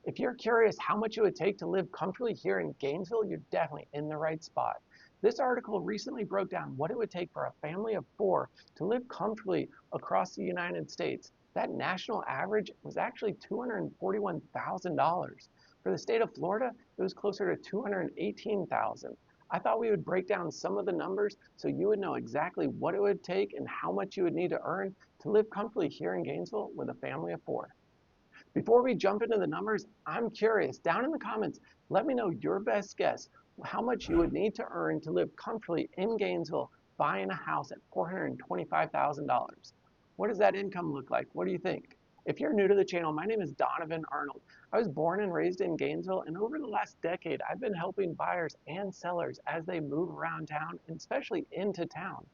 If you're curious how much it would take to live comfortably here in Gainesville, you're definitely in the right spot. This article recently broke down what it would take for a family of 4 to live comfortably across the United States. That national average was actually $241,000. For the state of Florida, it was closer to $218,000. I thought we would break down some of the numbers so you would know exactly what it would take and how much you would need to earn to live comfortably here in Gainesville with a family of 4. Before we jump into the numbers, I'm curious, down in the comments, let me know your best guess how much you would need to earn to live comfortably in Gainesville buying a house at $425,000. What does that income look like? What do you think? If you're new to the channel, my name is Donavan Arnold. I was born and raised in Gainesville, and over the last decade, I've been helping buyers and sellers as they move around town, and especially into town.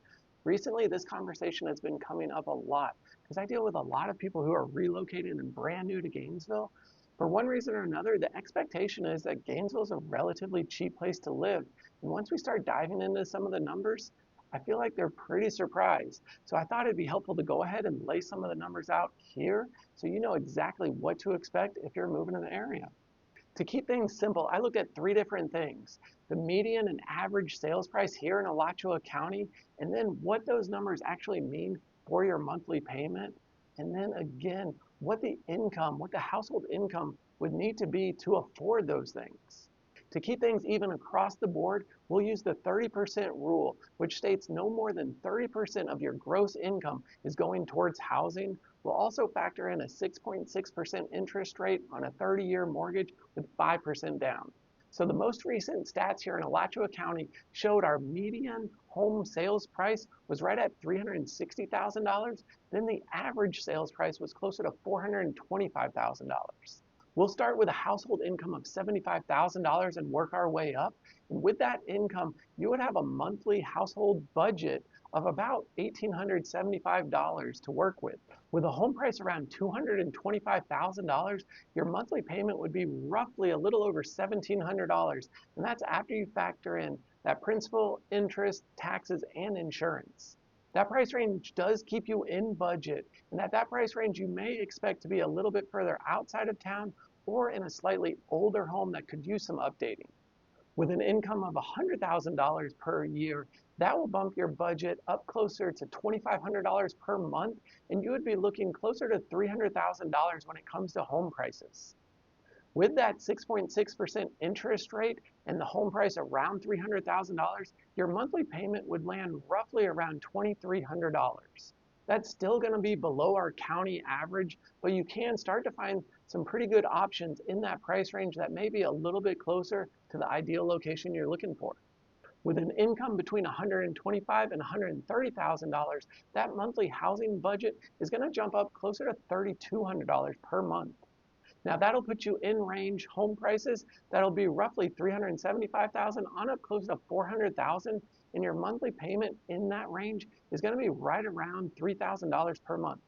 Recently, this conversation has been coming up a lot because I deal with a lot of people who are relocating and brand new to Gainesville. For one reason or another, the expectation is that Gainesville is a relatively cheap place to live. And once we start diving into some of the numbers, I feel like they're pretty surprised. So I thought it'd be helpful to go ahead and lay some of the numbers out here so you know exactly what to expect if you're moving in the area. To keep things simple, I looked at 3 different things: the median and average sales price here in Alachua County, and then what those numbers actually mean for your monthly payment, and then again, what the household income would need to be to afford those things. To keep things even across the board, we'll use the 30% rule, which states no more than 30% of your gross income is going towards housing. We'll also factor in a 6.6% interest rate on a 30-year mortgage with 5% down. So the most recent stats here in Alachua County showed our median home sales price was right at $360,000. Then the average sales price was closer to $425,000. We'll start with a household income of $75,000 and work our way up. And with that income, you would have a monthly household budget of about $1,875 to work with. With a home price around $225,000, your monthly payment would be roughly a little over $1,700. And that's after you factor in that principal, interest, taxes, and insurance. That price range does keep you in budget, and at that price range, you may expect to be a little bit further outside of town or in a slightly older home that could use some updating. With an income of $100,000 per year, that will bump your budget up closer to $2,500 per month, and you would be looking closer to $300,000 when it comes to home prices. With that 6.6% interest rate and the home price around $300,000, your monthly payment would land roughly around $2,300. That's still going to be below our county average, but you can start to find some pretty good options in that price range that may be a little bit closer to the ideal location you're looking for. With an income between $125,000 and $130,000, that monthly housing budget is going to jump up closer to $3,200 per month. Now that'll put you in range home prices that'll be roughly $375,000 on up close to $400,000, and your monthly payment in that range is going to be right around $3,000 per month.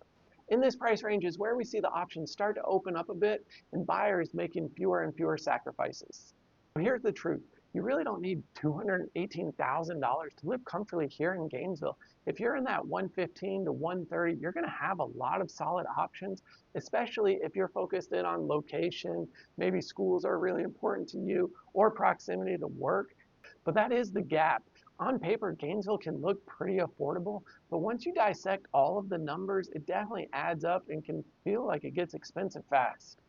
In this price range is where we see the options start to open up a bit and buyers making fewer and fewer sacrifices. But here's the truth. You really don't need $218,000 to live comfortably here in Gainesville. If you're in that $115,000 to $130,000, you're going to have a lot of solid options, especially if you're focused in on location, maybe schools are really important to you, or proximity to work. But that is the gap. On paper, Gainesville can look pretty affordable, but once you dissect all of the numbers, it definitely adds up and can feel like it gets expensive fast.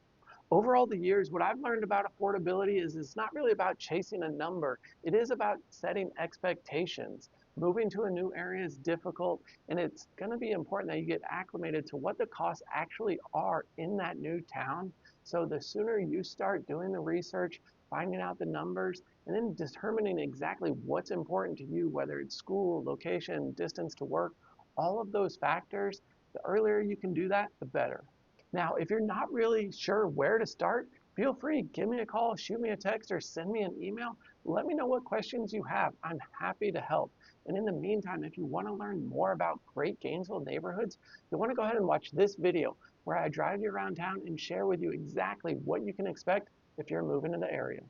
Over all the years, what I've learned about affordability is it's not really about chasing a number. It is about setting expectations. Moving to a new area is difficult, and it's going to be important that you get acclimated to what the costs actually are in that new town. So the sooner you start doing the research, finding out the numbers, and then determining exactly what's important to you, whether it's school, location, distance to work, all of those factors, the earlier you can do that, the better. Now, if you're not really sure where to start, feel free, give me a call, shoot me a text, or send me an email. Let me know what questions you have. I'm happy to help. And in the meantime, if you want to learn more about great Gainesville neighborhoods, you'll want to go ahead and watch this video where I drive you around town and share with you exactly what you can expect if you're moving to the area.